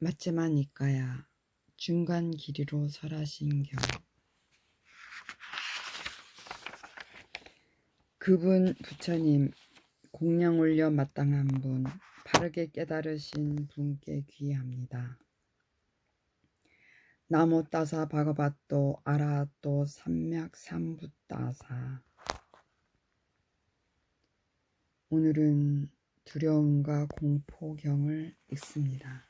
맞지만 이까야 중간 길이로 설하신경. 그분 부처님 공양 올려 마땅한 분, 바르게 깨달으신 분께 귀합니다. 나모 따사 바가바또 아라또 삼맥 삼부따사. 오늘은 두려움과 공포경을 읽습니다.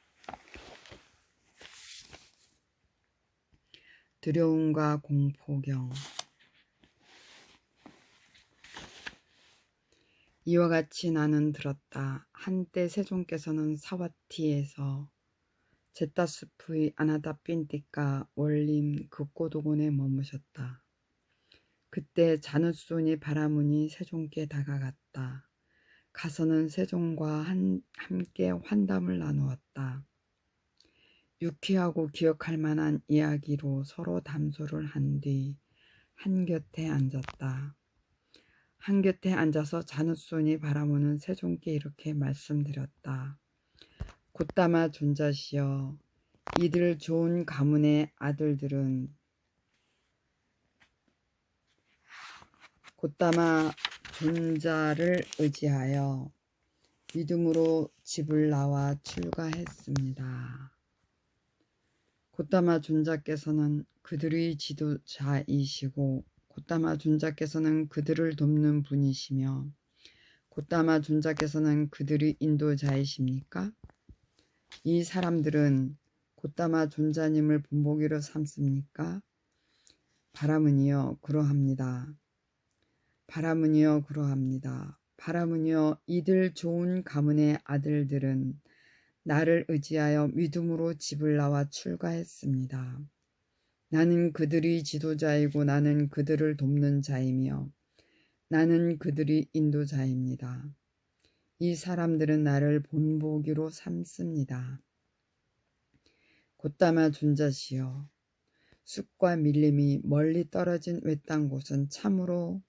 두려움과 공포경. 이와 같이 나는 들었다. 한때 세종께서는 사와티에서 제타수프의 아나다핀티카 원림 극고도곤에 머무셨다. 그때 자느손이 바라문이 세종께 다가갔다. 가서는 세종과 함께 환담을 나누었다. 유쾌하고 기억할 만한 이야기로 서로 담소를 한 뒤 한곁에 앉았다. 한곁에 앉아서 자느손이 바라문은 세종께 이렇게 말씀드렸다. 곧다마 존자시여, 이들 좋은 가문의 아들들은 곧다마 존자를 의지하여 믿음으로 집을 나와 출가했습니다. 곧다마 존자께서는 그들의 지도자이시고 곧다마 존자께서는 그들을 돕는 분이시며 곧다마 존자께서는 그들의 인도자이십니까? 이 사람들은 곧다마 존자님을 본보기로 삼습니까? 바라문이여 그러합니다. 바라문이여 그러합니다. 바라문이여 이들 좋은 가문의 아들들은 나를 의지하여 믿음으로 집을 나와 출가했습니다. 나는 그들의 지도자이고 나는 그들을 돕는 자이며 나는 그들의 인도자입니다. 이 사람들은 나를 본보기로 삼습니다. 곧다마 존자시여, 숲과 밀림이 멀리 떨어진 외딴 곳은 참으로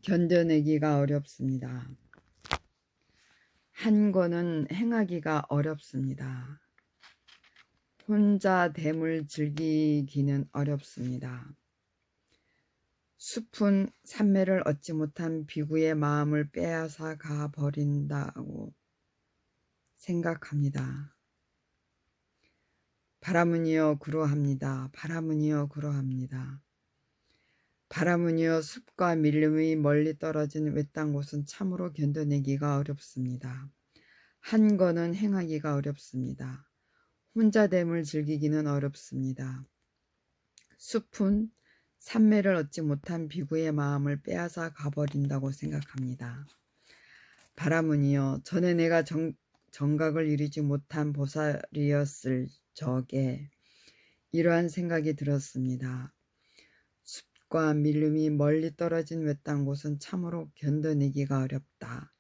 견뎌내기가 어렵습니다. 한 거는 행하기가 어렵습니다. 혼자 됨을 즐기기는 어렵습니다. 숲은 삼매를 얻지 못한 비구의 마음을 빼앗아 가버린다고 생각합니다. 바라문이여 그러합니다. 바라문이여 그러합니다. 바라문이여 숲과 밀림이 멀리 떨어진 외딴 곳은 참으로 견뎌내기가 어렵습니다. 한 거는 행하기가 어렵습니다. 혼자됨을 즐기기는 어렵습니다. 숲은 삼매를 얻지 못한 비구의 마음을 빼앗아 가버린다고 생각합니다. 바라문이여 전에 내가 정각을 이루지 못한 보살이었을 적에 이러한 생각이 들었습니다. 숲과 밀림이 멀리 떨어진 외딴 곳은 참으로 견뎌내기가 어렵다.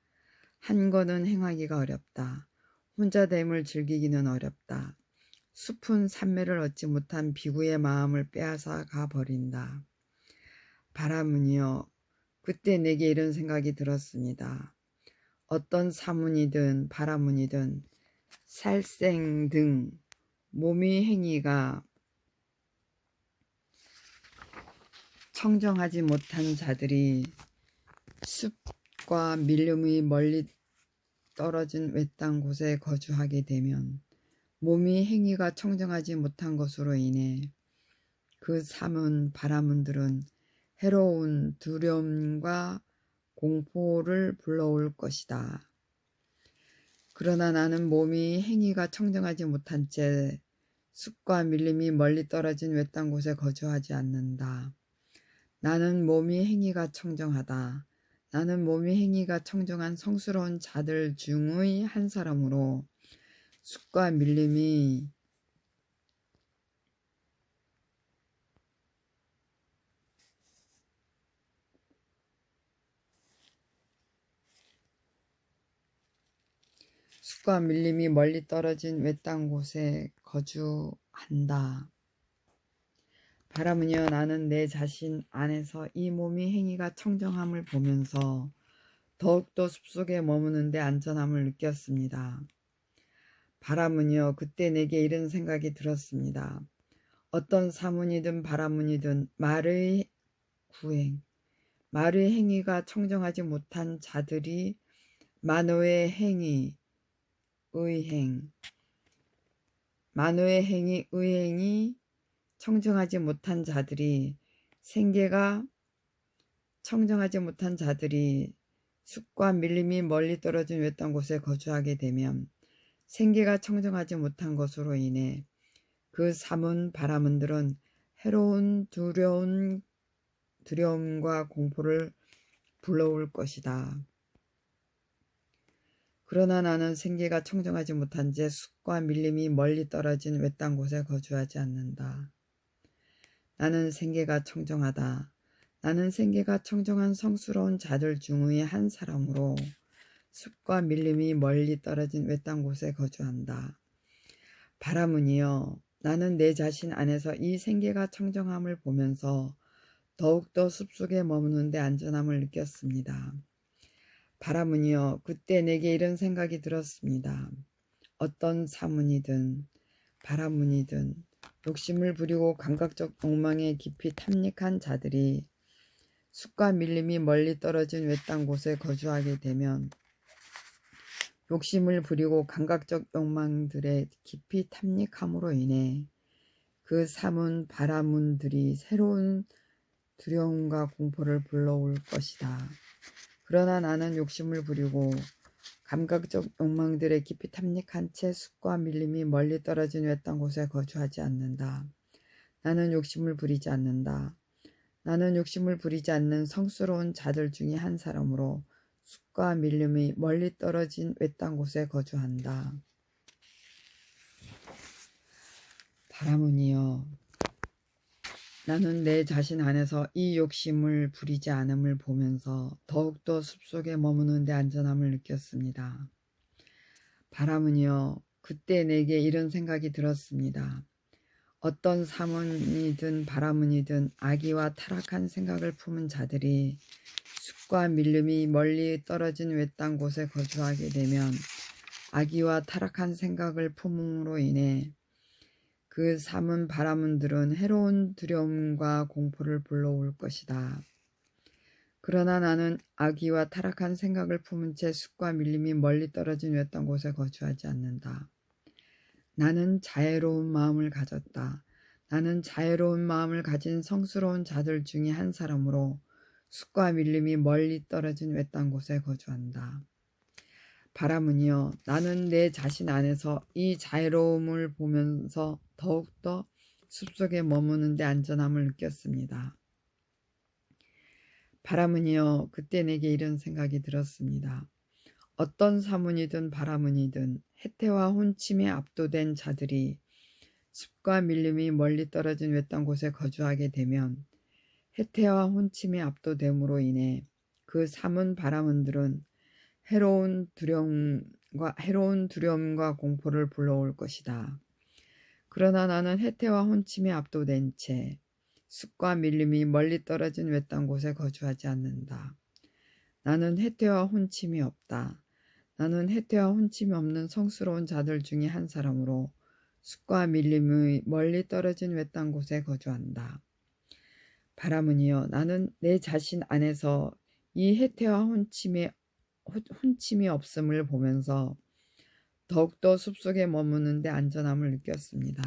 한 거는 행하기가 어렵다. 혼자됨을 즐기기는 어렵다. 숲은 삼매를 얻지 못한 비구의 마음을 빼앗아 가버린다. 바라문이여 그때 내게 이런 생각이 들었습니다. 어떤 사문이든 바라문이든 살생 등 몸의 행위가 청정하지 못한 자들이 숲과 밀림이 멀리 떨어진 외딴 곳에 거주하게 되면 몸의 행위가 청정하지 못한 것으로 인해 그 사문 바라문들은 해로운 두려움과 공포를 불러올 것이다. 그러나 나는 몸이 행위가 청정하지 못한 채 숲과 밀림이 멀리 떨어진 외딴 곳에 거주하지 않는다. 나는 몸이 행위가 청정하다. 나는 몸이 행위가 청정한 성스러운 자들 중의 한 사람으로 숲과 밀림이 멀리 떨어진 외딴 곳에 거주한다. 바람은요, 나는 내 자신 안에서 이 몸이 행위가 청정함을 보면서 더욱더 숲속에 머무는데 안전함을 느꼈습니다. 바람은요, 그때 내게 이런 생각이 들었습니다. 어떤 사문이든 바람문이든 말의 행위가 청정하지 못한 자들이 만호의 행위, 의행이 청정하지 못한 자들이 생계가 청정하지 못한 자들이 숲과 밀림이 멀리 떨어진 외딴 곳에 거주하게 되면 생계가 청정하지 못한 것으로 인해 그 사문 바라문들은 해로운 두려움과 공포를 불러올 것이다. 그러나 나는 생계가 청정하지 못한 채 숲과 밀림이 멀리 떨어진 외딴 곳에 거주하지 않는다. 나는 생계가 청정하다. 나는 생계가 청정한 성스러운 자들 중의 한 사람으로 숲과 밀림이 멀리 떨어진 외딴 곳에 거주한다. 바라문이여, 나는 내 자신 안에서 이 생계가 청정함을 보면서 더욱더 숲속에 머무는데 안전함을 느꼈습니다. 바라문이여, 그때 내게 이런 생각이 들었습니다. 어떤 사문이든 바라문이든 욕심을 부리고 감각적 욕망에 깊이 탐닉한 자들이 숲과 밀림이 멀리 떨어진 외딴 곳에 거주하게 되면 욕심을 부리고 감각적 욕망들에 깊이 탐닉함으로 인해 그 사문 바라문들이 새로운 두려움과 공포를 불러올 것이다. 그러나 나는 욕심을 부리고 감각적 욕망들에 깊이 탐닉한 채 숲과 밀림이 멀리 떨어진 외딴 곳에 거주하지 않는다. 나는 욕심을 부리지 않는다. 나는 욕심을 부리지 않는 성스러운 자들 중에 한 사람으로 숲과 밀림이 멀리 떨어진 외딴 곳에 거주한다. 바라문이여, 나는 내 자신 안에서 이 욕심을 부리지 않음을 보면서 더욱더 숲속에 머무는데 안전함을 느꼈습니다. 바라문이여, 그때 내게 이런 생각이 들었습니다. 어떤 사문이든 바라문이든 악의와 타락한 생각을 품은 자들이 숲과 밀림이 멀리 떨어진 외딴 곳에 거주하게 되면 악의와 타락한 생각을 품음으로 인해 그 사문 바라문들은 해로운 두려움과 공포를 불러올 것이다. 그러나 나는 악의와 타락한 생각을 품은 채 숲과 밀림이 멀리 떨어진 외딴 곳에 거주하지 않는다. 나는 자애로운 마음을 가졌다. 나는 자애로운 마음을 가진 성스러운 자들 중에 한 사람으로 숲과 밀림이 멀리 떨어진 외딴 곳에 거주한다. 바라문이여, 나는 내 자신 안에서 이 자애로움을 보면서 더욱더 숲속에 머무는데 안전함을 느꼈습니다. 바라문이여, 그때 내게 이런 생각이 들었습니다. 어떤 사문이든 바라문이든 해태와 혼침에 압도된 자들이 숲과 밀림이 멀리 떨어진 외딴 곳에 거주하게 되면 해태와 혼침에 압도됨으로 인해 그 사문 바라문들은 해로운 두려움과 공포를 불러올 것이다. 그러나 나는 해태와 혼침에 압도된 채 숲과 밀림이 멀리 떨어진 외딴 곳에 거주하지 않는다. 나는 해태와 혼침이 없다. 나는 해태와 혼침이 없는 성스러운 자들 중에 한 사람으로 숲과 밀림이 멀리 떨어진 외딴 곳에 거주한다. 바라문이여, 나는 내 자신 안에서 이 해태와 혼침이 없음을 보면서 더욱더 숲속에 머무는데 안전함을 느꼈습니다.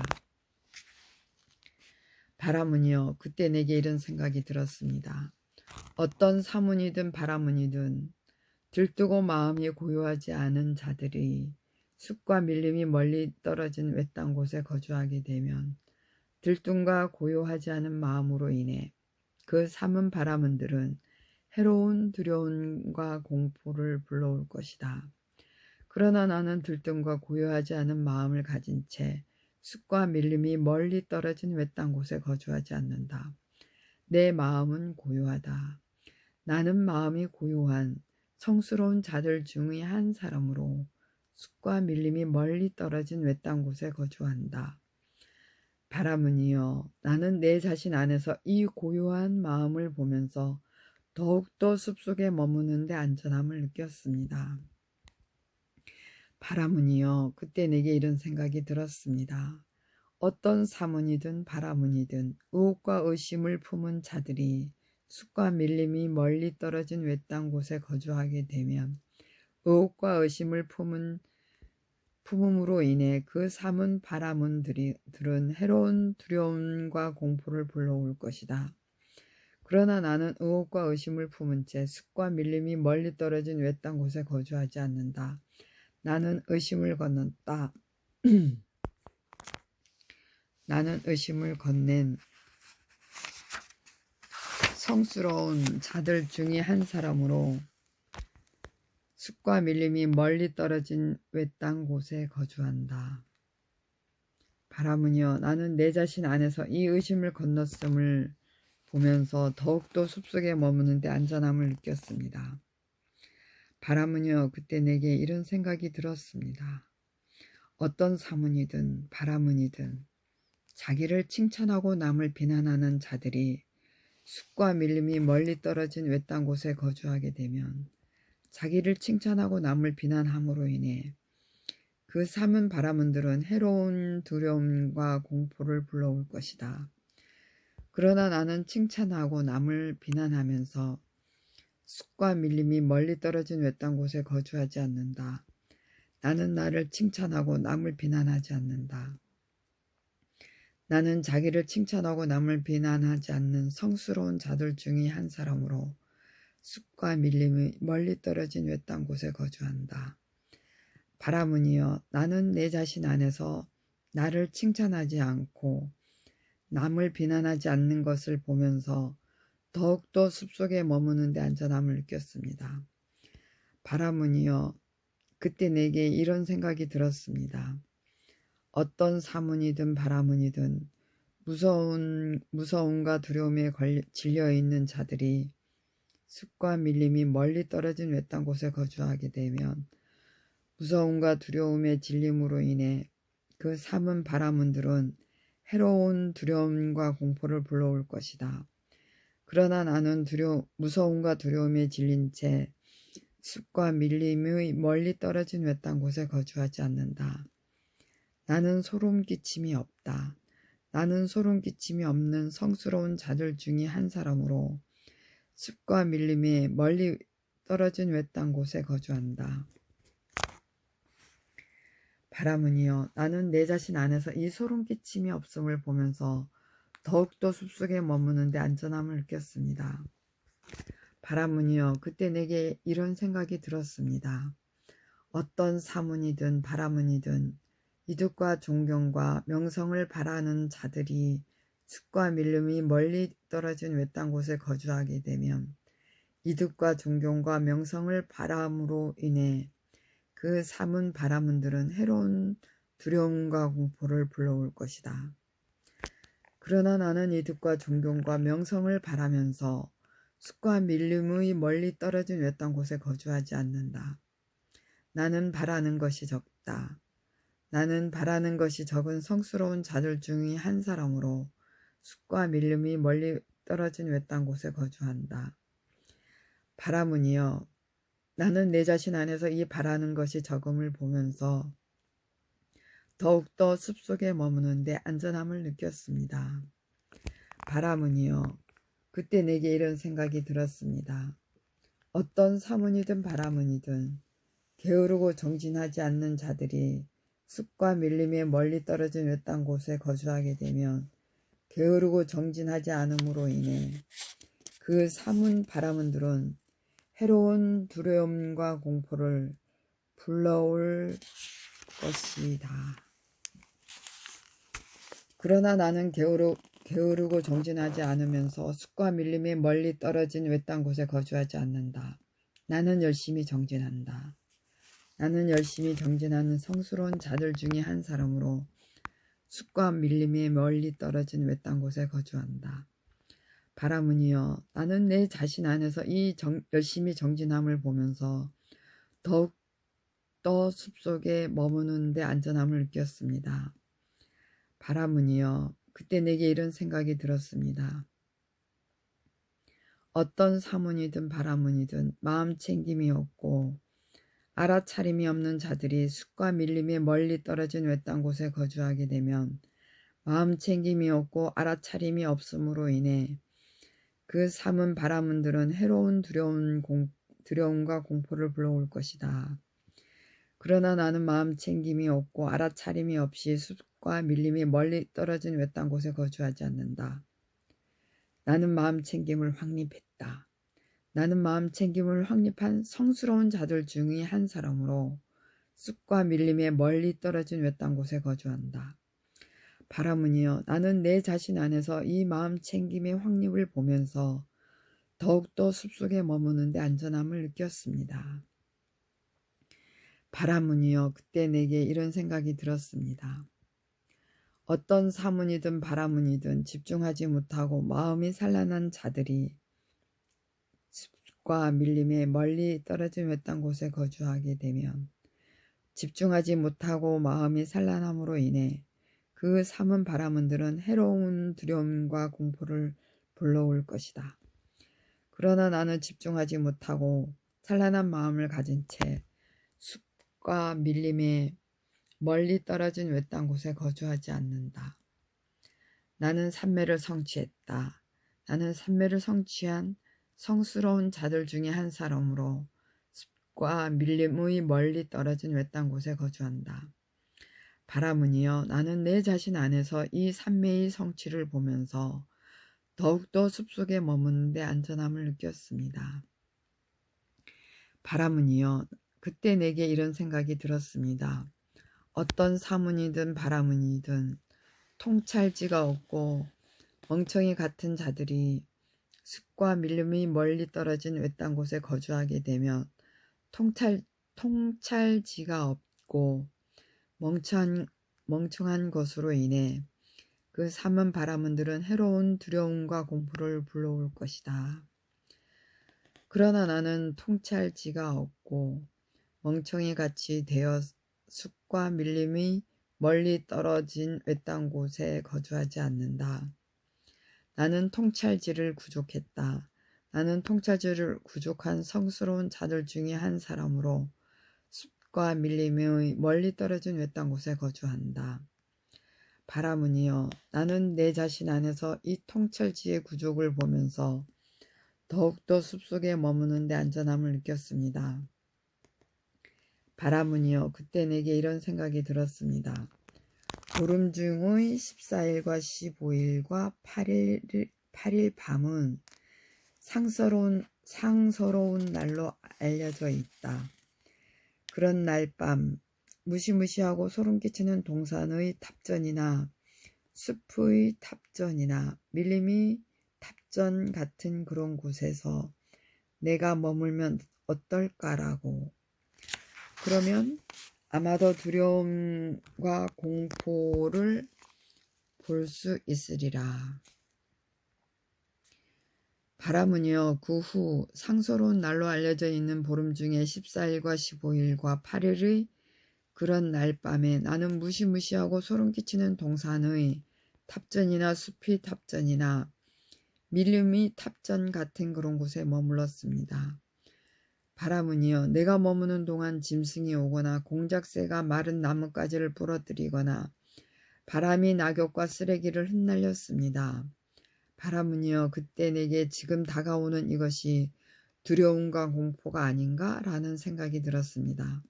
바라문이여, 그때 내게 이런 생각이 들었습니다. 어떤 사문이든 바라문이든 들뜨고 마음이 고요하지 않은 자들이 숲과 밀림이 멀리 떨어진 외딴 곳에 거주하게 되면 들뜸과 고요하지 않은 마음으로 인해 그 사문 바라문들은 해로운 두려움과 공포를 불러올 것이다. 그러나 나는 들뜸과 고요하지 않은 마음을 가진 채 숲과 밀림이 멀리 떨어진 외딴 곳에 거주하지 않는다. 내 마음은 고요하다. 나는 마음이 고요한 성스러운 자들 중의 한 사람으로 숲과 밀림이 멀리 떨어진 외딴 곳에 거주한다. 바람은이여, 나는 내 자신 안에서 이 고요한 마음을 보면서 더욱더 숲속에 머무는데 안전함을 느꼈습니다. 바람은이여, 그때 내게 이런 생각이 들었습니다. 어떤 사문이든 바라문이든 의혹과 의심을 품은 자들이 숲과 밀림이 멀리 떨어진 외딴 곳에 거주하게 되면 의혹과 의심을 품음으로 인해 그 사문 바라문들은 해로운 두려움과 공포를 불러올 것이다. 그러나 나는 의혹과 의심을 품은 채 숲과 밀림이 멀리 떨어진 외딴 곳에 거주하지 않는다. 나는 의심을 건넜다. 나는 의심을 건넨 성스러운 자들 중에 한 사람으로 숲과 밀림이 멀리 떨어진 외딴 곳에 거주한다. 바람은요, 나는 내 자신 안에서 이 의심을 건넜음을 보면서 더욱더 숲속에 머무는데 안전함을 느꼈습니다. 바람은요, 그때 내게 이런 생각이 들었습니다. 어떤 사문이든 바람은이든 자기를 칭찬하고 남을 비난하는 자들이 숲과 밀림이 멀리 떨어진 외딴 곳에 거주하게 되면 자기를 칭찬하고 남을 비난함으로 인해 그 사문 바라문들은 해로운 두려움과 공포를 불러올 것이다. 그러나 나는 칭찬하고 남을 비난하면서 숲과 밀림이 멀리 떨어진 외딴 곳에 거주하지 않는다. 나는 나를 칭찬하고 남을 비난하지 않는다. 나는 자기를 칭찬하고 남을 비난하지 않는 성스러운 자들 중의 한 사람으로 숲과 밀림이 멀리 떨어진 외딴 곳에 거주한다. 바람은이여, 나는 내 자신 안에서 나를 칭찬하지 않고 남을 비난하지 않는 것을 보면서 더욱더 숲속에 머무는데 안전함을 느꼈습니다. 바람은이여, 그때 내게 이런 생각이 들었습니다. 어떤 사문이든 바람은이든 무서움과 두려움에 질려있는 자들이 숲과 밀림이 멀리 떨어진 외딴 곳에 거주하게 되면 무서움과 두려움의 질림으로 인해 그 사문 바라문들은 해로운 두려움과 공포를 불러올 것이다. 그러나 나는 무서움과 두려움에 질린 채 숲과 밀림의 멀리 떨어진 외딴 곳에 거주하지 않는다. 나는 소름 끼침이 없다. 나는 소름 끼침이 없는 성스러운 자들 중의 한 사람으로 숲과 밀림에 멀리 떨어진 외딴 곳에 거주한다. 바람은이여, 나는 내 자신 안에서 이 소름 끼침이 없음을 보면서 더욱더 숲속에 머무는데 안전함을 느꼈습니다. 바람은이여, 그때 내게 이런 생각이 들었습니다. 어떤 사문이든 바람은이든 이득과 존경과 명성을 바라는 자들이 숲과 밀림이 멀리 떨어진 외딴 곳에 거주하게 되면 이득과 존경과 명성을 바람으로 인해 그 사문 바라문들은 해로운 두려움과 공포를 불러올 것이다. 그러나 나는 이득과 존경과 명성을 바라면서 숲과 밀림의 멀리 떨어진 외딴 곳에 거주하지 않는다. 나는 바라는 것이 적다. 나는 바라는 것이 적은 성스러운 자들 중의 한 사람으로 숲과 밀림이 멀리 떨어진 외딴 곳에 거주한다. 바람은이여, 나는 내 자신 안에서 이 바라는 것이 적음을 보면서 더욱더 숲속에 머무는데 안전함을 느꼈습니다. 바람은이여, 그때 내게 이런 생각이 들었습니다. 어떤 사문이든 바람은이든 게으르고 정진하지 않는 자들이 숲과 밀림에 멀리 떨어진 외딴 곳에 거주하게 되면 게으르고 정진하지 않음으로 인해 그 사문 바라문들은 해로운 두려움과 공포를 불러올 것이다. 그러나 나는 게으르고 정진하지 않으면서 숲과 밀림에 멀리 떨어진 외딴 곳에 거주하지 않는다. 나는 열심히 정진한다. 나는 열심히 정진하는 성스러운 자들 중에 한 사람으로 숲과 밀림에 멀리 떨어진 외딴 곳에 거주한다. 바람은이여, 나는 내 자신 안에서 이 열심히 정진함을 보면서 더욱더 숲속에 머무는데 안전함을 느꼈습니다. 바람은이여, 그때 내게 이런 생각이 들었습니다. 어떤 사문이든 바라문이든 마음 챙김이 없고 알아차림이 없는 자들이 숲과 밀림에 멀리 떨어진 외딴 곳에 거주하게 되면 마음 챙김이 없고 알아차림이 없음으로 인해 그 삼은 바라문들은 해로운 두려움과 공포를 불러올 것이다. 그러나 나는 마음 챙김이 없고 알아차림이 없이 숲과 밀림이 멀리 떨어진 외딴 곳에 거주하지 않는다. 나는 마음 챙김을 확립했다. 나는 마음 챙김을 확립한 성스러운 자들 중의 한 사람으로 숲과 밀림에 멀리 떨어진 외딴 곳에 거주한다. 바라문이여, 나는 내 자신 안에서 이 마음 챙김의 확립을 보면서 더욱더 숲속에 머무는데 안전함을 느꼈습니다. 바라문이여, 그때 내게 이런 생각이 들었습니다. 어떤 사문이든 바라문이든 집중하지 못하고 마음이 산란한 자들이 숲과 밀림에 멀리 떨어진 외딴 곳에 거주하게 되면 집중하지 못하고 마음이 산란함으로 인해 그 삼은 바라문들은 해로운 두려움과 공포를 불러올 것이다. 그러나 나는 집중하지 못하고 찬란한 마음을 가진 채 숲과 밀림에 멀리 떨어진 외딴 곳에 거주하지 않는다. 나는 산매를 성취했다. 나는 산매를 성취한 성스러운 자들 중에 한 사람으로 숲과 밀림의 멀리 떨어진 외딴 곳에 거주한다. 바라문이여, 나는 내 자신 안에서 이 산매의 성취를 보면서 더욱더 숲속에 머무는데 안전함을 느꼈습니다. 바라문이여, 그때 내게 이런 생각이 들었습니다. 어떤 사문이든 바라문이든 통찰지가 없고 멍청이 같은 자들이 숲과 밀림이 멀리 떨어진 외딴 곳에 거주하게 되면 통찰지가 없고 멍청한 것으로 인해 그 삼은 바라문들은 해로운 두려움과 공포를 불러올 것이다. 그러나 나는 통찰지가 없고 멍청이같이 되어 숲과 밀림이 멀리 떨어진 외딴 곳에 거주하지 않는다. 나는 통찰지를 구족했다. 나는 통찰지를 구족한 성스러운 자들 중에 한 사람으로 숲과 밀림의 멀리 떨어진 외딴 곳에 거주한다. 바라문이여, 나는 내 자신 안에서 이 통찰지의 구족을 보면서 더욱더 숲속에 머무는데 안전함을 느꼈습니다. 바라문이여, 그때 내게 이런 생각이 들었습니다. 보름 중의 14일과 15일과 8일 밤은 상서로운 날로 알려져 있다. 그런 날 밤 무시무시하고 소름 끼치는 동산의 탑전이나 숲의 탑전이나 밀림이 탑전 같은 그런 곳에서 내가 머물면 어떨까라고. 그러면 아마도 두려움과 공포를 볼 수 있으리라. 바라문이여, 그 후 상서로운 날로 알려져 있는 보름 중에 14일과 15일과 8일의 그런 날 밤에 나는 무시무시하고 소름 끼치는 동산의 탑전이나 숲이 탑전이나 밀림이 탑전 같은 그런 곳에 머물렀습니다. 바라문이여, 내가 머무는 동안 짐승이 오거나 공작새가 마른 나뭇가지를 부러뜨리거나 바람이 낙엽과 쓰레기를 흩날렸습니다. 바라문이여, 그때 내게 지금 다가오는 이것이 두려움과 공포가 아닌가? 라는 생각이 들었습니다.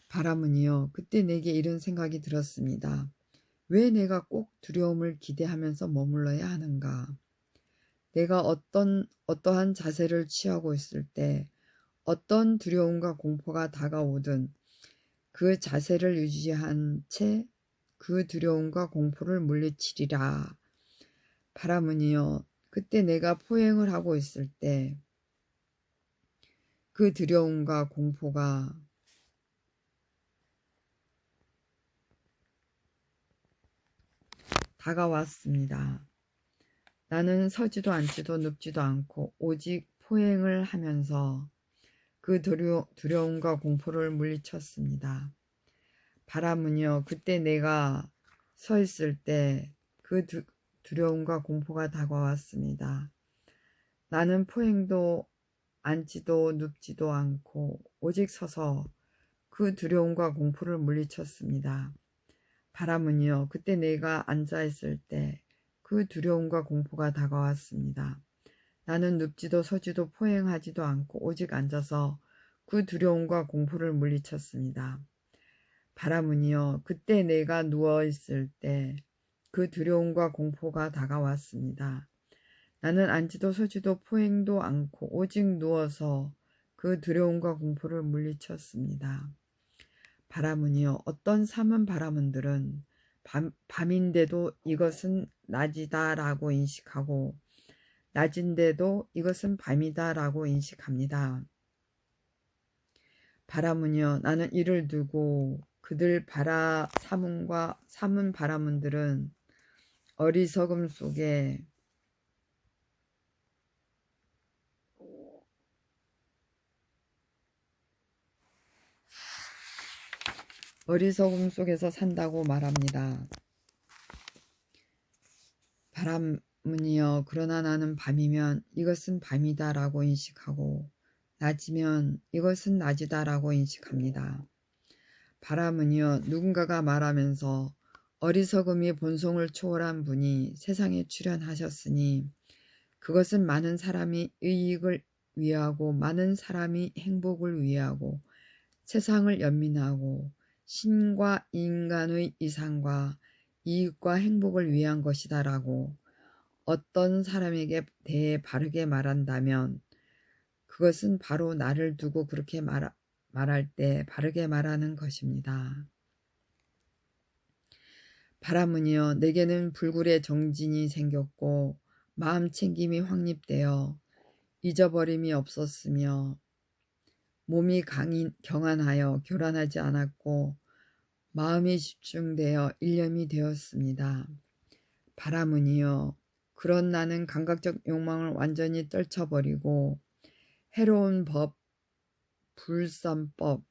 바라문이여, 그때 내게 이런 생각이 들었습니다. 왜 내가 꼭 두려움을 기대하면서 머물러야 하는가? 내가 어떠한 자세를 취하고 있을 때 어떤 두려움과 공포가 다가오든 그 자세를 유지한 채 그 두려움과 공포를 물리치리라. 바라문이여, 그때 내가 포행을 하고 있을 때 그 두려움과 공포가 다가왔습니다. 나는 서지도 앉지도 눕지도 않고 오직 포행을 하면서 그 두려움과 공포를 물리쳤습니다. 바라문이여, 그때 내가 서 있을 때 그 두려움과 공포가 다가왔습니다. 나는 포행도 앉지도 눕지도 않고 오직 서서 그 두려움과 공포를 물리쳤습니다. 바람은요, 그때 내가 앉아있을 때 그 두려움과 공포가 다가왔습니다. 나는 눕지도 서지도 포행하지도 않고 오직 앉아서 그 두려움과 공포를 물리쳤습니다. 바람은요, 그때 내가 누워있을 때 그 두려움과 공포가 다가왔습니다. 나는 앉지도 서지도 포행도 않고 오직 누워서 그 두려움과 공포를 물리쳤습니다. 바람은요, 어떤 삼은 바람은들은 밤인데도 이것은 낮이다라고 인식하고 낮인데도 이것은 밤이다라고 인식합니다. 바람은요, 나는 이를 두고 그들 삼은 바람은들은 어리석음 속에 속에서 산다고 말합니다. 바람은요, 그러나 나는 밤이면 이것은 밤이다 라고 인식하고 낮이면 이것은 낮이다 라고 인식합니다. 바람은요, 누군가가 말하면서 어리석음이 본성을 초월한 분이 세상에 출현하셨으니 그것은 많은 사람이 이익을 위하고 많은 사람이 행복을 위하고 세상을 연민하고 신과 인간의 이상과 이익과 행복을 위한 것이다 라고 어떤 사람에게 대해 바르게 말한다면 그것은 바로 나를 두고 그렇게 말할 때 바르게 말하는 것입니다. 바람은요, 내게는 불굴의 정진이 생겼고 마음 챙김이 확립되어 잊어버림이 없었으며 몸이 경안하여 교란하지 않았고 마음이 집중되어 일념이 되었습니다. 바람은요, 그런 나는 감각적 욕망을 완전히 떨쳐버리고 해로운 불선법,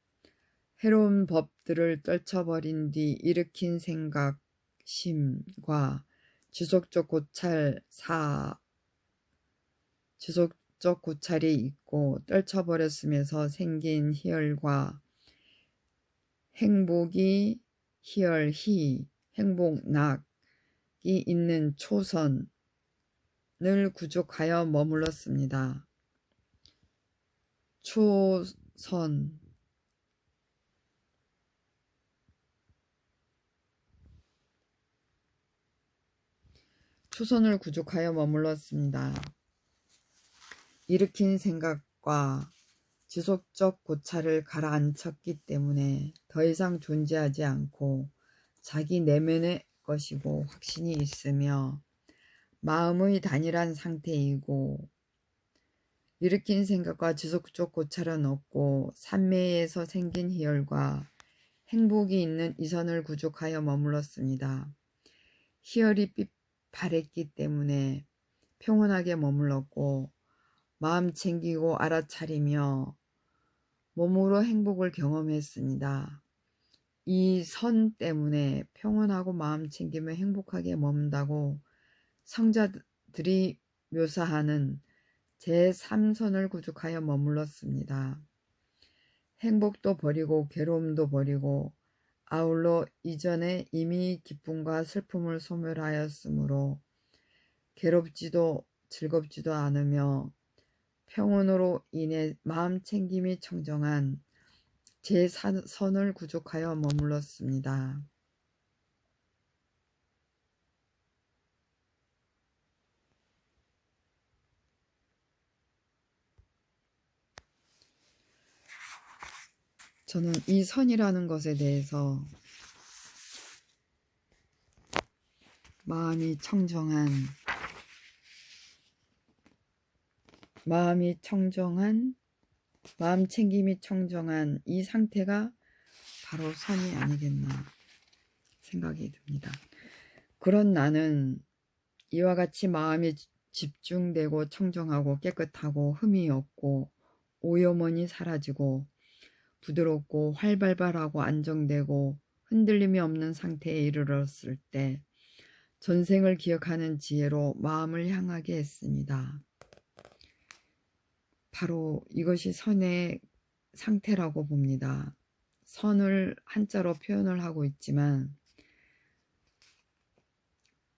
해로운 법들을 떨쳐버린 뒤 일으킨 생각, 심과 지속적 고찰이 있고 떨쳐버렸으면서 생긴 희열과 행복이 행복낙이 있는 초선을 구족하여 머물렀습니다. 초선을 구족하여 머물렀습니다. 일으킨 생각과 지속적 고찰을 가라앉혔기 때문에 더 이상 존재하지 않고 자기 내면의 것이고 확신이 있으며 마음의 단일한 상태이고 일으킨 생각과 지속적 고찰은 없고 산매에서 생긴 희열과 행복이 있는 이선을 구족하여 머물렀습니다. 희열이 바랬기 때문에 평온하게 머물렀고 마음 챙기고 알아차리며 몸으로 행복을 경험했습니다. 이 선 때문에 평온하고 마음 챙기며 행복하게 머문다고 성자들이 묘사하는 제3선을 구족하여 머물렀습니다. 행복도 버리고 괴로움도 버리고 아울러 이전에 이미 기쁨과 슬픔을 소멸하였으므로 괴롭지도 즐겁지도 않으며 평온으로 인해 마음 챙김이 청정한 제3선을 구족하여 머물렀습니다. 저는 이 선이라는 것에 대해서 마음 챙김이 청정한 이 상태가 바로 선이 아니겠나 생각이 듭니다. 그런 나는 이와 같이 마음이 집중되고 청정하고 깨끗하고 흠이 없고 오염원이 사라지고 부드럽고 활발하고 안정되고 흔들림이 없는 상태에 이르렀을 때 전생을 기억하는 지혜로 마음을 향하게 했습니다. 바로 이것이 선의 상태라고 봅니다. 선을 한자로 표현을 하고 있지만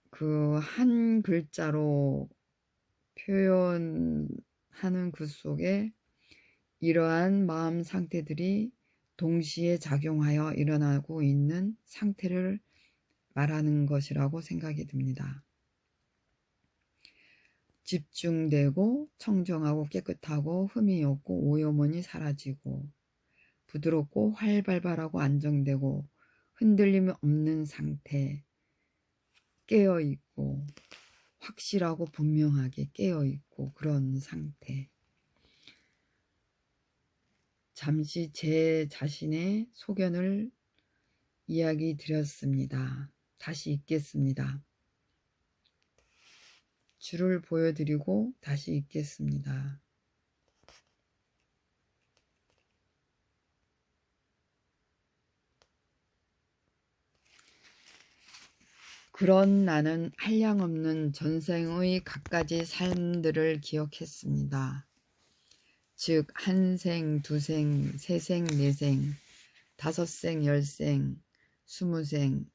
그 한 글자로 표현하는 그 속에 이러한 마음 상태들이 동시에 작용하여 일어나고 있는 상태를 말하는 것이라고 생각이 듭니다. 집중되고 청정하고 깨끗하고 흠이 없고 오염원이 사라지고 부드럽고 활발하고 안정되고 흔들림이 없는 상태, 깨어있고 확실하고 분명하게 깨어있고 그런 상태. 잠시 제 자신의 소견을 이야기 드렸습니다. 다시 읽겠습니다. 줄을 보여드리고 다시 읽겠습니다. 그런 나는 한량없는 전생의 갖가지 삶들을 기억했습니다. 즉 한생, 두생, 세생, 네생, 다섯생, 열생, 스무생,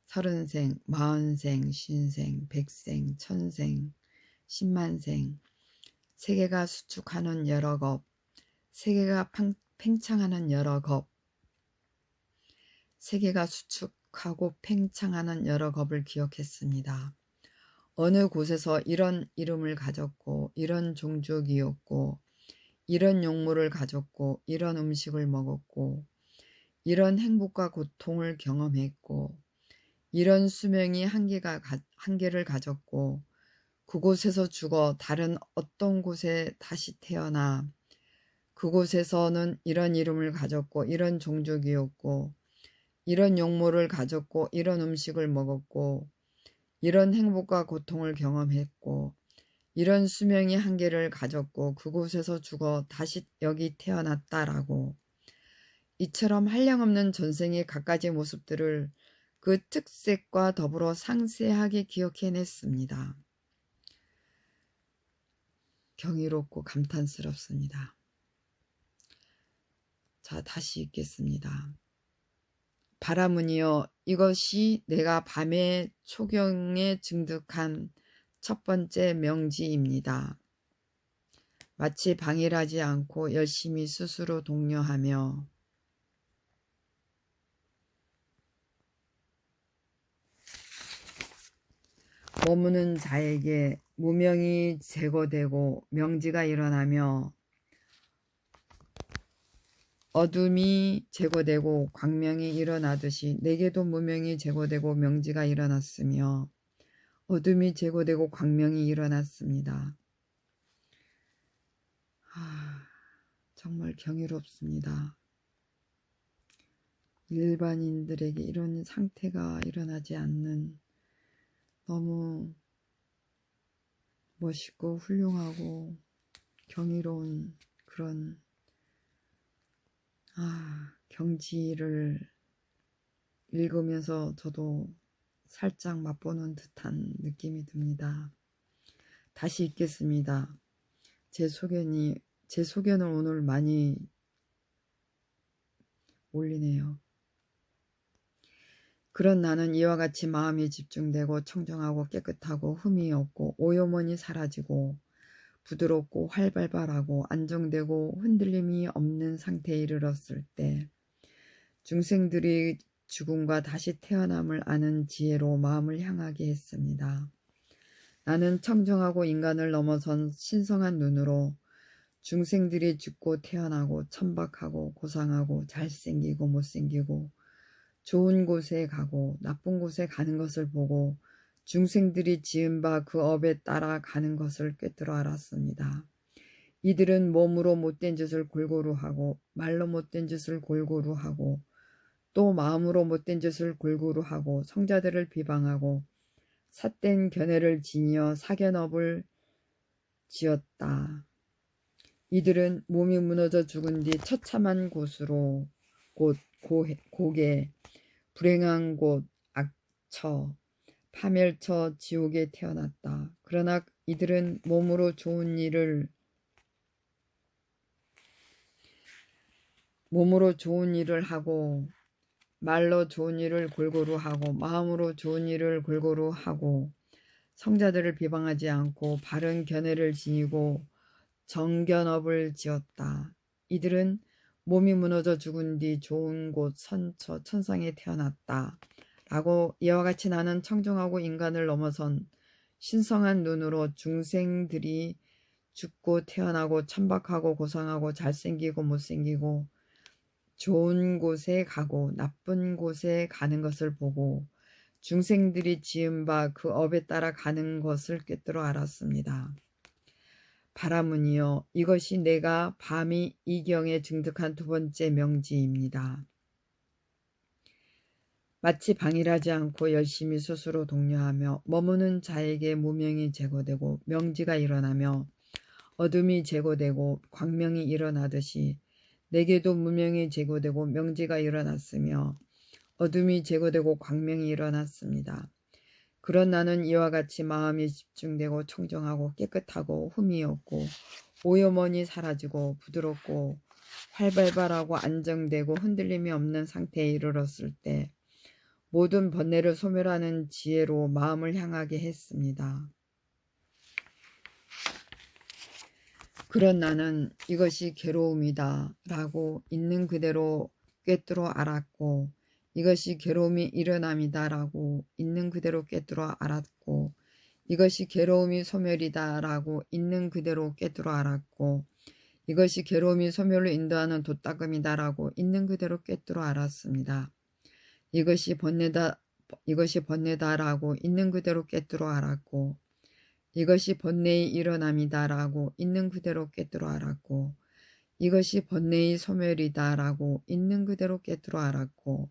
서른생, 마흔생, 쉰생, 백생, 천생, 십만생, 세계가 수축하는 여러 겁, 세계가 팽창하는 여러 겁, 세계가 수축하고 팽창하는 여러 겁을 기억했습니다. 어느 곳에서 이런 이름을 가졌고 이런 종족이었고 이런 용모를 가졌고 이런 음식을 먹었고 이런 행복과 고통을 경험했고 이런 수명이 한계를 가졌고 그곳에서 죽어 다른 어떤 곳에 다시 태어나 그곳에서는 이런 이름을 가졌고 이런 종족이었고 이런 용모를 가졌고 이런 음식을 먹었고 이런 행복과 고통을 경험했고 이런 수명이 한계를 가졌고 그곳에서 죽어 다시 여기 태어났다라고 이처럼 한량없는 전생의 갖가지 모습들을 그 특색과 더불어 상세하게 기억해냈습니다. 경이롭고 감탄스럽습니다. 자, 다시 읽겠습니다. 바라문이여, 이것이 내가 밤의 초경에 증득한 첫 번째 명지입니다. 마치 방일하지 않고 열심히 스스로 독려하며 머무는 자에게 무명이 제거되고 명지가 일어나며 어둠이 제거되고 광명이 일어나듯이 내게도 무명이 제거되고 명지가 일어났으며 어둠이 제거되고 광명이 일어났습니다. 정말 경이롭습니다. 일반인들에게 이런 상태가 일어나지 않는 너무 멋있고 훌륭하고 경이로운 그런 경지를 읽으면서 저도 살짝 맛보는 듯한 느낌이 듭니다. 다시 읽겠습니다. 제 소견을 오늘 많이 올리네요. 그런 나는 이와 같이 마음이 집중되고 청정하고 깨끗하고 흠이 없고 오염원이 사라지고 부드럽고 활발하고 안정되고 흔들림이 없는 상태에 이르렀을 때 중생들이 죽음과 다시 태어남을 아는 지혜로 마음을 향하게 했습니다. 나는 청정하고 인간을 넘어선 신성한 눈으로 중생들이 죽고 태어나고 천박하고 고상하고 잘생기고 못생기고 좋은 곳에 가고 나쁜 곳에 가는 것을 보고 중생들이 지은 바 그 업에 따라 가는 것을 꿰뚫어 알았습니다. 이들은 몸으로 못된 짓을 골고루 하고 말로 못된 짓을 골고루 하고 또 마음으로 못된 짓을 골고루 하고 성자들을 비방하고 삿된 견해를 지니어 사견업을 지었다. 이들은 몸이 무너져 죽은 뒤 처참한 곳으로 고개 불행한 곳, 악처, 파멸쳐 지옥에 태어났다. 그러나 이들은 몸으로 좋은 일을 하고 말로 좋은 일을 골고루 하고 마음으로 좋은 일을 골고루 하고 성자들을 비방하지 않고 바른 견해를 지니고 정견업을 지었다. 이들은 몸이 무너져 죽은 뒤 좋은 곳 선처 천상에 태어났다. 라고 이와 같이 나는 청정하고 인간을 넘어선 신성한 눈으로 중생들이 죽고 태어나고 천박하고 고상하고 잘생기고 못생기고 좋은 곳에 가고 나쁜 곳에 가는 것을 보고 중생들이 지은 바 그 업에 따라 가는 것을 꿰뚫어 알았습니다. 바라문이여, 이것이 내가 밤이 이경에 증득한 두 번째 명지입니다. 마치 방일하지 않고 열심히 스스로 독려하며 머무는 자에게 무명이 제거되고 명지가 일어나며 어둠이 제거되고 광명이 일어나듯이 내게도 무명이 제거되고 명지가 일어났으며 어둠이 제거되고 광명이 일어났습니다. 그런 나는 이와 같이 마음이 집중되고 청정하고 깨끗하고 흠이 없고 오염원이 사라지고 부드럽고 활발하고 안정되고 흔들림이 없는 상태에 이르렀을 때 모든 번뇌를 소멸하는 지혜로 마음을 향하게 했습니다. 그런 나는 이것이 괴로움이다 라고 있는 그대로 꿰뚫어 알았고 이것이 괴로움이 일어남이다 라고 있는 그대로 꿰뚫어 알았고 이것이 괴로움이 소멸이다 라고 있는 그대로 꿰뚫어 알았고 이것이 괴로움이 소멸로 인도하는 돛닦음이다 라고 있는 그대로 꿰뚫어 알았습니다. 이것이 번뇌다 라고 있는 그대로 꿰뚫어 알았고 이것이 번뇌의 일어남이다 라고 있는 그대로 꿰뚫어 알았고 이것이 번뇌의 소멸이다 라고 있는 그대로 꿰뚫어 알았고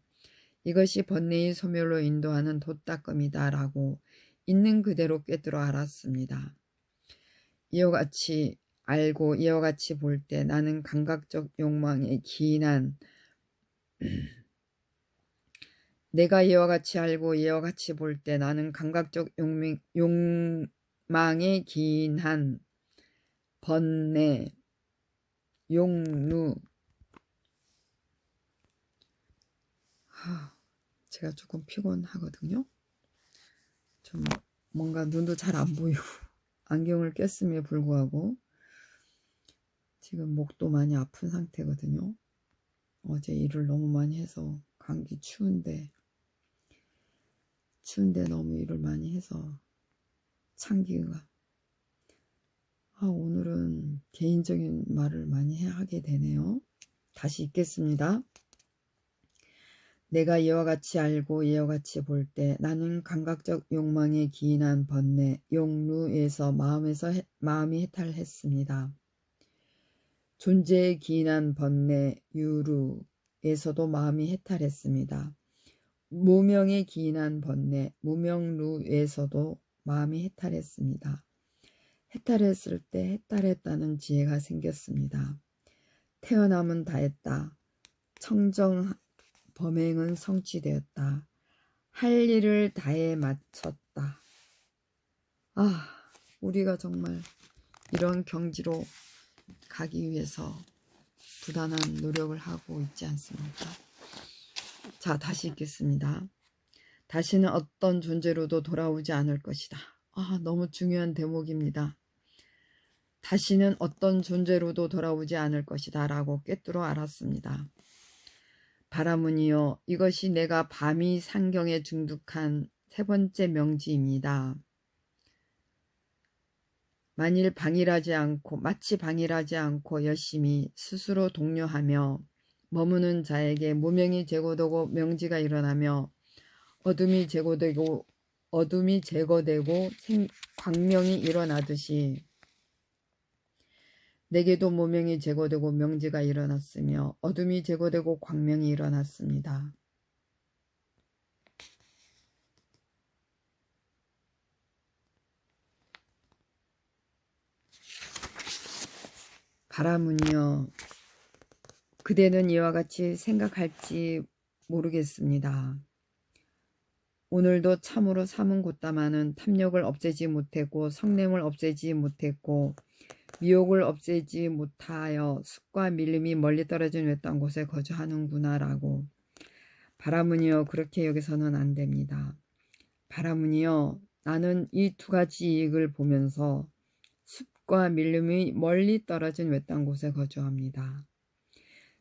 이것이 번뇌의 소멸로 인도하는 돛닦음이다 라고 있는 그대로 꿰뚫어 알았습니다. 이와 같이 알고 이와 같이 볼 때 나는 감각적 욕망에 기인한 내가 이와 같이 알고 이와 같이 볼 때 나는 감각적 욕망에 기인한 번뇌, 욕루 제가 조금 피곤하거든요. 좀 뭔가 눈도 잘 안 보이고 안경을 꼈음에 불구하고 지금 목도 많이 아픈 상태거든요. 어제 일을 너무 많이 해서 감기 추운데 너무 일을 많이 해서 참기가 오늘은 개인적인 말을 많이 하게 되네요. 다시 읽겠습니다. 내가 이와 같이 알고 이와 같이 볼 때 나는 감각적 욕망에 기인한 번뇌, 욕루에서 마음이 해탈했습니다. 존재에 기인한 번뇌, 유루에서도 마음이 해탈했습니다. 무명에 기인한 번뇌, 무명루에서도 마음이 해탈했습니다. 해탈했을 때 해탈했다는 지혜가 생겼습니다. 태어남은 다했다. 청정 범행은 성취되었다. 할 일을 다해 마쳤다. 우리가 정말 이런 경지로 가기 위해서 부단한 노력을 하고 있지 않습니까? 자, 다시 읽겠습니다. 다시는 어떤 존재로도 돌아오지 않을 것이다. 너무 중요한 대목입니다. 다시는 어떤 존재로도 돌아오지 않을 것이다 라고 꿰뚫어 알았습니다. 바라문이여, 이것이 내가 밤이 상경에 중독한 세 번째 명지입니다. 마치 방일하지 않고 열심히 스스로 독려하며 머무는 자에게 무명이 제거되고 명지가 일어나며 어둠이 제거되고 광명이 일어나듯이 내게도 무명이 제거되고 명지가 일어났으며 어둠이 제거되고 광명이 일어났습니다. 바라문이여, 그대는 이와 같이 생각할지 모르겠습니다. 오늘도 참으로 삼은 곶다마는 탐욕을 없애지 못했고 성냄을 없애지 못했고 미혹을 없애지 못하여 숲과 밀림이 멀리 떨어진 외딴 곳에 거주하는구나 라고. 바라문이여, 그렇게 여기서는 안 됩니다. 바라문이여, 나는 이 두 가지 이익을 보면서 숲과 밀림이 멀리 떨어진 외딴 곳에 거주합니다.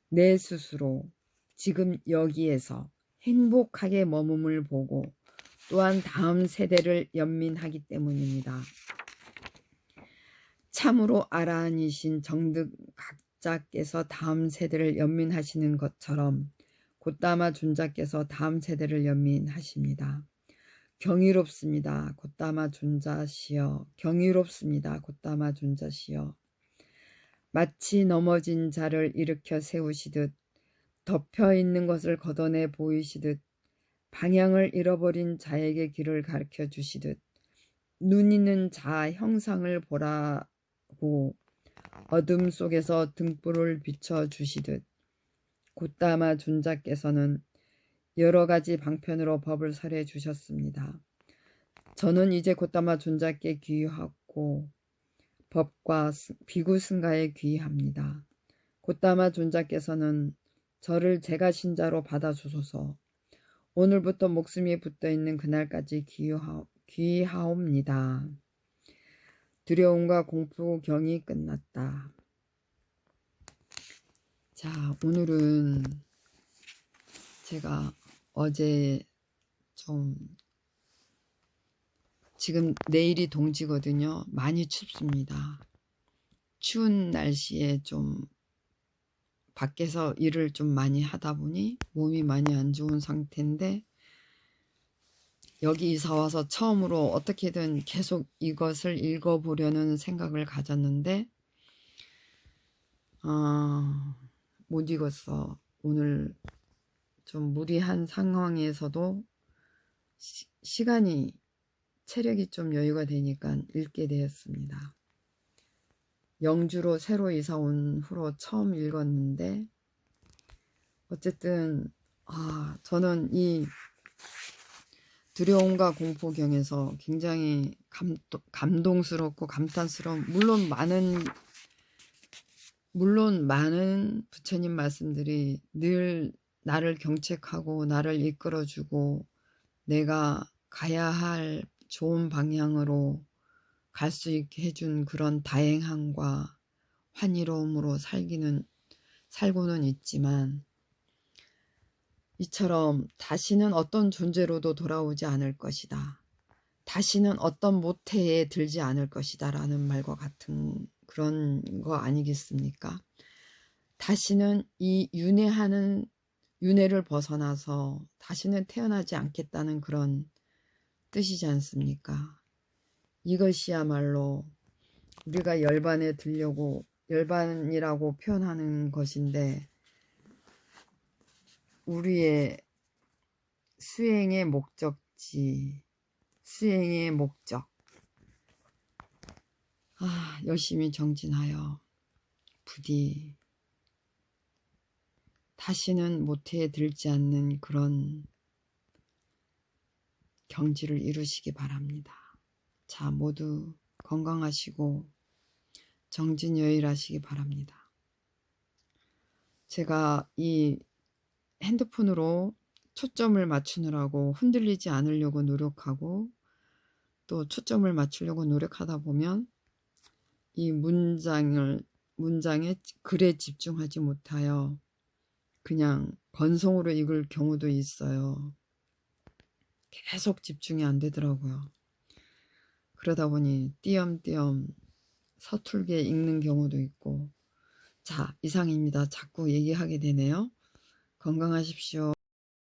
내 스스로 지금 여기에서 행복하게 머금을 보고 또한 다음 세대를 연민하기 때문입니다. 참으로 아라한이신 정득각자께서 다음 세대를 연민하시는 것처럼 곶다마 존자께서 다음 세대를 연민하십니다. 경이롭습니다. 곶다마 존자시여, 경이롭습니다. 곶다마 존자시여. 마치 넘어진 자를 일으켜 세우시듯 덮여 있는 것을 걷어내 보이시듯 방향을 잃어버린 자에게 길을 가르쳐 주시듯 눈 있는 자 형상을 보라고 어둠 속에서 등불을 비춰 주시듯 곶다마 존자께서는 여러 가지 방편으로 법을 설해 주셨습니다. 저는 이제 곶다마 존자께 귀의하고 법과 비구 승가에 귀의합니다. 곶다마 존자께서는 저를 제가 신자로 받아주소서. 오늘부터 목숨이 붙어있는 그날까지 귀의하옵니다. 두려움과 공포경이 끝났다. 자, 오늘은 제가 어제 지금 내일이 동지거든요. 많이 춥습니다. 추운 날씨에 밖에서 일을 좀 많이 하다 보니 몸이 많이 안 좋은 상태인데 여기 이사 와서 처음으로 어떻게든 계속 이것을 읽어보려는 생각을 가졌는데 못 읽었어. 오늘 좀 무리한 상황에서도 시간이 체력이 좀 여유가 되니까 읽게 되었습니다. 영주로 새로 이사 온 후로 처음 읽었는데 어쨌든 저는 이 두려움과 공포경에서 굉장히 감동스럽고 감탄스러운, 물론 많은 부처님 말씀들이 늘 나를 경책하고 나를 이끌어주고 내가 가야 할 좋은 방향으로 갈 수 있게 해준 그런 다행함과 환희로움으로 살고는 있지만 이처럼 다시는 어떤 존재로도 돌아오지 않을 것이다. 다시는 어떤 모태에 들지 않을 것이다 라는 말과 같은 그런 거 아니겠습니까? 다시는 이 윤회를 벗어나서 다시는 태어나지 않겠다는 그런 뜻이지 않습니까? 이것이야말로 우리가 열반이라고 표현하는 것인데 우리의 수행의 목적지, 수행의 목적. 열심히 정진하여 부디 다시는 모태에 들지 않는 그런 경지를 이루시기 바랍니다. 자, 모두 건강하시고 정진여일하시기 바랍니다. 제가 이 핸드폰으로 초점을 맞추느라고 흔들리지 않으려고 노력하고 또 초점을 맞추려고 노력하다 보면 이 문장의 글에 집중하지 못하여 그냥 건성으로 읽을 경우도 있어요. 계속 집중이 안 되더라고요. 그러다 보니 띄엄띄엄 서툴게 읽는 경우도 있고. 자, 이상입니다. 자꾸 얘기하게 되네요. 건강하십시오.